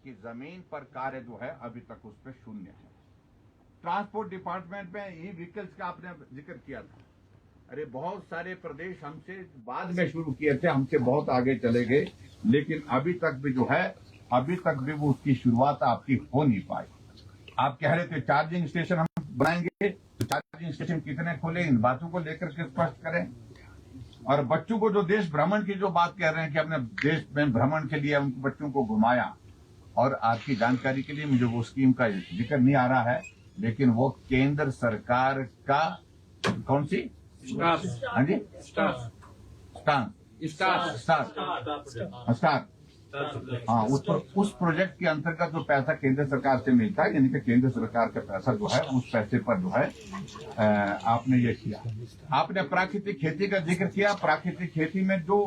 कि जमीन पर कार्य जो है अभी तक उस पर शून्य है। ट्रांसपोर्ट डिपार्टमेंट में ई व्हीकल्स का आपने जिक्र किया था। अरे बहुत सारे प्रदेश हमसे बाद में शुरू किए थे, हमसे बहुत आगे चले गए, लेकिन अभी तक भी जो है वो उसकी शुरुआत आपकी हो नहीं पाई। आप कह रहे थे चार्जिंग स्टेशन हम बनाएंगे, तो चार्जिंग स्टेशन कितने खोले, इन बातों को लेकर के स्पष्ट करें। और बच्चों को जो देश भ्रमण की जो बात कह रहे हैं कि हमने देश में भ्रमण के लिए उन बच्चों को घुमाया, और आपकी जानकारी के लिए मुझे वो स्कीम का जिक्र नहीं आ रहा है, लेकिन वो केंद्र सरकार का कौन सी हाँ जी स्टार हाँ, उस प्रोजेक्ट के अंतर्गत जो पैसा केंद्र सरकार से मिलता है, यानी कि केंद्र सरकार का पैसा जो है उस पैसे पर जो है आपने ये किया। आपने प्राकृतिक खेती का जिक्र किया। प्राकृतिक खेती में जो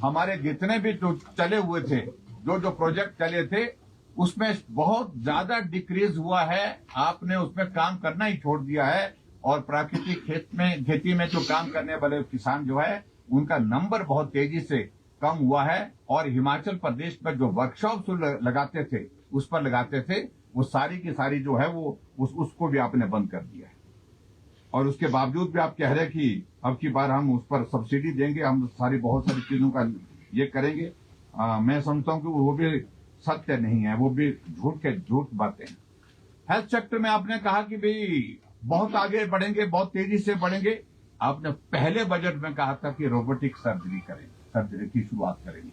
हमारे जितने भी जो चले हुए थे, जो प्रोजेक्ट चले थे, उसमें बहुत ज्यादा डिक्रीज हुआ है। आपने उसमें काम करना ही छोड़ दिया है, और प्राकृतिक खेती में जो काम करने वाले किसान जो है उनका नंबर बहुत तेजी से कम हुआ है। और हिमाचल प्रदेश में जो वर्कशॉप लगाते थे, उस पर लगाते थे, वो सारी की सारी जो है वो उसको भी आपने बंद कर दिया है। और उसके बावजूद भी आप कह रहे हैं कि अब की बार हम उस पर सब्सिडी देंगे, हम बहुत सारी चीजों का ये करेंगे। मैं समझता हूं कि वो भी सत्य नहीं है, वो भी झूठ बातें हैं। हेल्थ सेक्टर में आपने कहा कि भाई बहुत आगे बढ़ेंगे, बहुत तेजी से बढ़ेंगे। आपने पहले बजट में कहा था कि रोबोटिक सर्जरी की शुरुआत करेंगे।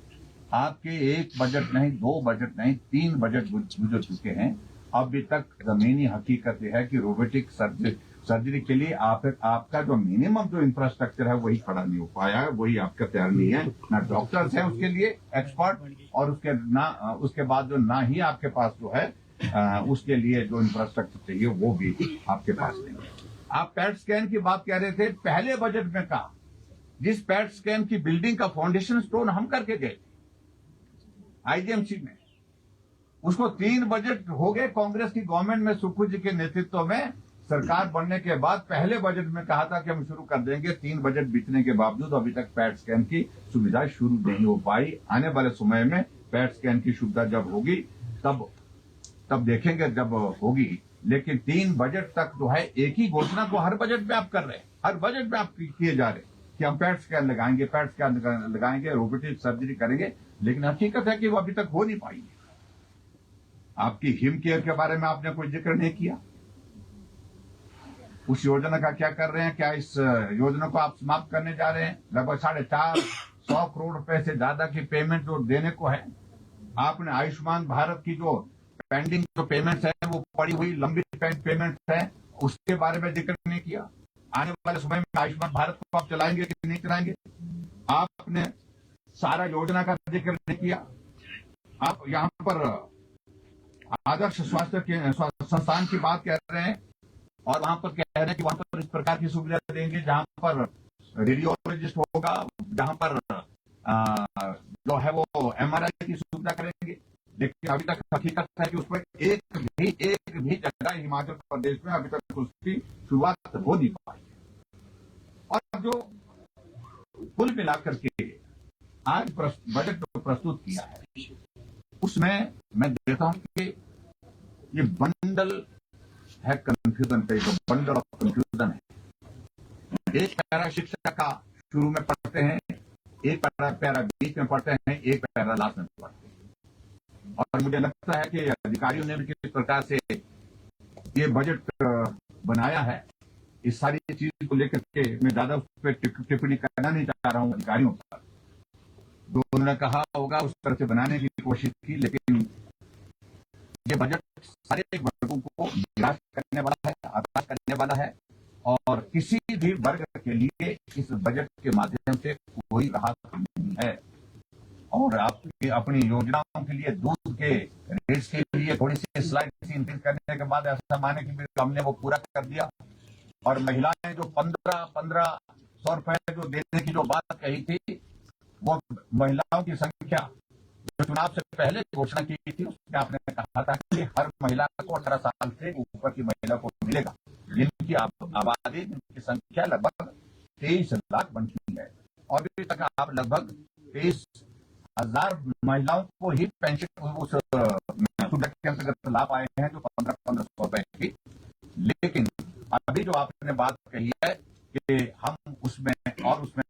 आपके एक बजट नहीं, 2 बजट नहीं, 3 बजट गुजर चुके हैं, अभी तक जमीनी हकीकत यह है कि रोबोटिक सर्जरी के लिए आपका जो मिनिमम जो इंफ्रास्ट्रक्चर है वही खड़ा नहीं हो पाया है, वही आपका तैयार नहीं है। ना डॉक्टर्स है उसके लिए एक्सपर्ट, और उसके बाद जो ना ही आपके पास जो है उसके लिए जो इंफ्रास्ट्रक्चर चाहिए वो भी आपके पास नहीं है। आप पैट स्कैन की बात कह रहे थे, पहले बजट में कहा, जिस पैट स्कैन की बिल्डिंग का फाउंडेशन स्टोन हम करके गए आईजीएमसी में, उसको 3 बजट हो गए कांग्रेस की गवर्नमेंट में, सुखू जी के नेतृत्व में सरकार बनने के बाद पहले बजट में कहा था कि हम शुरू कर देंगे। 3 बजट बीतने के बावजूद अभी तक पैट स्कैन की सुविधा शुरू नहीं हो पाई। आने वाले समय में पैट स्कैन की सुविधा जब होगी तब देखेंगे, जब होगी। लेकिन 3 बजट तक जो है एक ही घोषणा को हर बजट में आप कर रहे हैं, हर बजट में आप किए जा रहे हैं कि हम पैट स्कैन लगाएंगे, रोबोटिक सर्जरी करेंगे, लेकिन हकीकत है कि वो अभी तक हो नहीं पाई। आपकी हिम केयर के बारे में आपने कोई जिक्र नहीं किया। उस योजना का क्या कर रहे हैं? क्या इस योजना को आप समाप्त करने जा रहे हैं? लगभग 450 करोड़ रुपए से ज्यादा की पेमेंट जो देने को है। आपने आयुष्मान भारत की जो पेंडिंग जो पेमेंट्स है, वो पड़ी हुई लंबित पेमेंट्स है, उसके बारे में जिक्र नहीं किया। आने वाले समय में आयुष्मान भारत को आप चलाएंगे कि नहीं चलाएंगे? आपने सारा योजना का जिक्र नहीं किया। आप यहाँ पर आदर्श स्वास्थ्य संस्थान की बात कर रहे हैं, और वहां पर कह रहे हैं कि वहां पर इस प्रकार की सुविधा देंगे जहां पर रेडियोलॉजिस्ट होगा, जहां पर जो है वो एमआरआई की सुविधा करेंगे। लेकिन अभी तक हकीकत है कि उस पर एक भी जगह हिमाचल प्रदेश में अभी तक उसकी शुरुआत हो नहीं पाई। और जो कुल मिलाकर के आज बजट प्रस्तुत किया है, उसमें मैं देखता हूं कि ये बंडल है कंफ्यूजन पे, जो बंडल ऑफ कंफ्यूजन है। एक पैरा शिक्षा का शुरू में पढ़ते हैं, एक पैरा बीच में पढ़ते हैं, एक पैरा लास्ट में पढ़ते हैं। और मुझे लगता है कि अधिकारियों ने भी किस प्रकार से ये बजट बनाया है, इस सारी चीज को लेकर के मैं ज्यादा उस पर टिप्पणी करना नहीं चाह रहा हूं अधिकारियों पर। जो उन्होंने कहा होगा उस तरह से बनाने की कोशिश की, लेकिन ये बजट सारे वर्गों को निराश करने वाला है, हताश करने वाला है, और किसी भी वर्ग के लिए इस बजट के माध्यम से कोई राहत नहीं है। और आपकी अपनी योजनाओं के लिए दूध के रेट्स के लिए थोड़ी सी स्लाइड इंक्रीज करने के बाद ऐसा माने कि हमने वो पूरा कर दिया। और महिलाएं जो 1500 रुपए जो देने की जो बात कही थी, वो महिलाओं की संख्या जो चुनाव से पहले घोषणा की थी, उसमें आपने कहा था कि हर महिला को 18 साल से ऊपर की महिला को मिलेगा, जिनकी आबादी की संख्या लगभग 23 लाख बन चुकी है। और अभी तक आप लगभग 23,000 महिलाओं को ही पेंशन उस प्रोजेक्ट के अंतर्गत लाभ आए हैं जो 1500 रुपए की। लेकिन अभी जो आपने बात कही है कि हम उसमें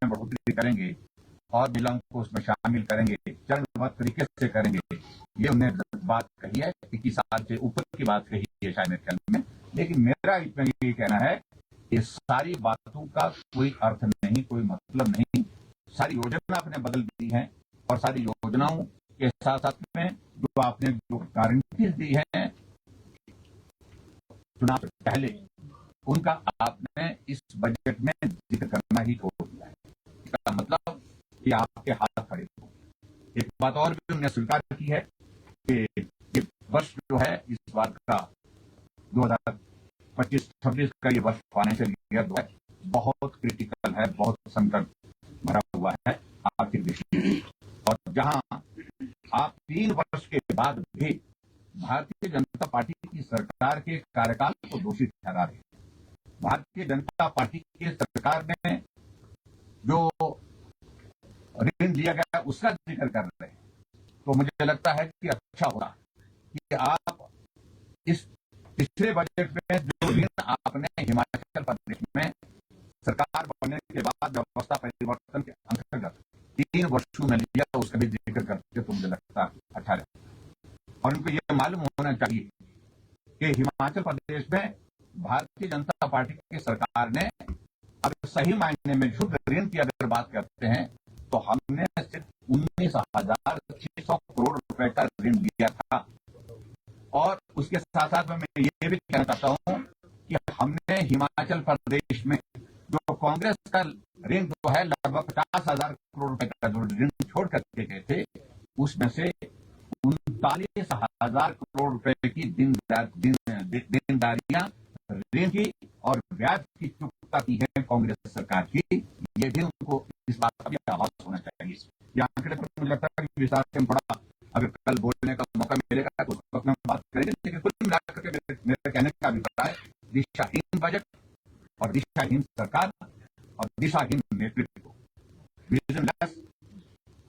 बढ़ोतरी करेंगे और महिलाओं को उसमें शामिल करेंगे, चरणबद्ध तरीके से करेंगे, ये उन्होंने बात कही है। 21 साल से ऊपर की बात कही है शायद मेरे ख्याल में। लेकिन मेरा इसमें ये कहना है कि सारी बातों का कोई अर्थ नहीं, कोई मतलब नहीं। सारी योजना आपने बदल दी है और सारी योजनाओं के साथ साथ में जो आपने जो गारंटी दी है चुनाव से पहले, उनका आपने इस बजट में जिक्र करना ही छोड़ दिया है। इसका मतलब कि आपके हाथ खड़े हो। एक बात और भी उन्होंने स्वीकार की है कि ये वर्ष जो है इस बात का 2025-26 का ये वर्ष फाइनेंशियल ईयर जो है बहुत क्रिटिकल है, बहुत संकट भरा हुआ है आर्थिक दृष्टि से। और जहां आप 3 वर्ष के बाद भी भारतीय जनता पार्टी की सरकार के कार्यकाल को दोषी ठहरा रहे हैं। भारतीय जनता पार्टी की सरकार ने जो ऋण लिया गया उसका जिक्र कर रहे हैं, तो मुझे लगता है कि अच्छा होगा कि आप इस पिछले बजट में जो ऋण आपने हिमाचल प्रदेश में सरकार बनने के बाद व्यवस्था परिवर्तन के अंतर्गत 3 वर्षों में लिया, उसका भी जिक्र करते तो मुझे लगता अच्छा है। और उनको ये मालूम होना चाहिए कि हिमाचल प्रदेश में भारतीय जनता पार्टी की सरकार ने अगर सही मायने में शुद्ध ऋण की अगर बात करते हैं तो हमने सिर्फ 19,600 करोड़ रुपए का ऋण लिया था। और उसके साथ साथ में मैं ये भी कहना चाहता हूं कि हमने हिमाचल प्रदेश में जो कांग्रेस का ऋण जो है लगभग 50,000 करोड़ रुपए का जो ऋण छोड़ करके गए थे, उसमें से 39,000 करोड़ रुपए की देनदारियां ऋण की और ब्याज की चुकता की है कांग्रेस सरकार की। ये भी उनको इस बात का भी आभास होना चाहिए। ये आंकड़े पर मुझे लगता है कि विस्तार से थोड़ा अगर कल बोलने का मौका मिलेगा तो उस वक्त में बात करेंगे। लेकिन कुल मिलाकर के मेरे कहने का अभिप्राय दिशाहीन बजट और दिशाहीन सरकार और दिशाहीन नेतृत्व, विजनलेस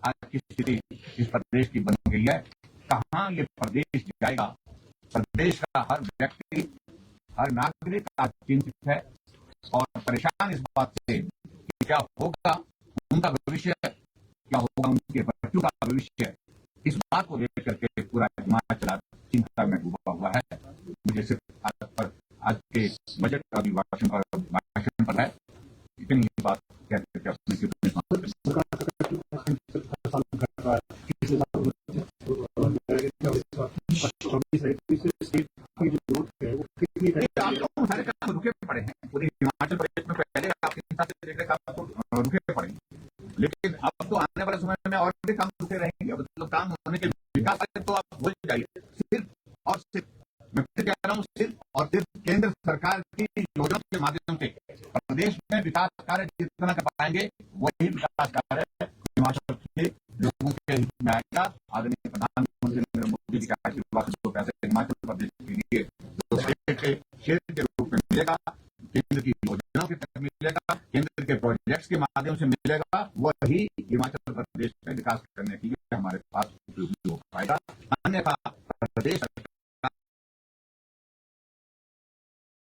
आज की स्थिति इस प्रदेश की बन गई है। कहाँ ये प्रदेश जाएगा? प्रदेश का हर व्यक्ति, हर नागरिक आज चिंतित है और परेशान इस बात से कि क्या होगा उनका भविष्य, क्या होगा उनके बच्चों का भविष्य। इस बात को लेकर के पूरा हिमाचल चिंता में डूबा हुआ है। मुझे सिर्फ आज के बजट का भाषण पर है इतनी ही बात कहते थे अपने सारे काम रुके पड़े हैं पूरे हिमाचल प्रदेश में। पहले आप रुके पड़े, लेकिन अब तो आने वाले समय में और भी काम रुके रहेंगे। मतलब काम होने के विकास तो आप भूल जाइए। सिर्फ और सिर्फ मैं फिर कह रहा हूँ, सिर्फ और सिर्फ केंद्र सरकार की योजना के माध्यम से प्रदेश में विकास कार्य जितना कर पाएंगे वही विकास कार्य हिमाचल के लोगों के हित में आएगा। आदरणीय प्रधानमंत्री नरेंद्र मोदी जी का आशीर्वाद जो पैसे हिमाचल प्रदेश के लिए जो शेयर के रूप में मिलेगा, केंद्र की योजनाओं के तहत मिलेगा, केंद्र के प्रोजेक्ट्स के माध्यम से मिलेगा, वही हिमाचल प्रदेश में विकास करने के लिए हमारे पास उपयोगी हो पाएगा। अन्यथा प्रदेश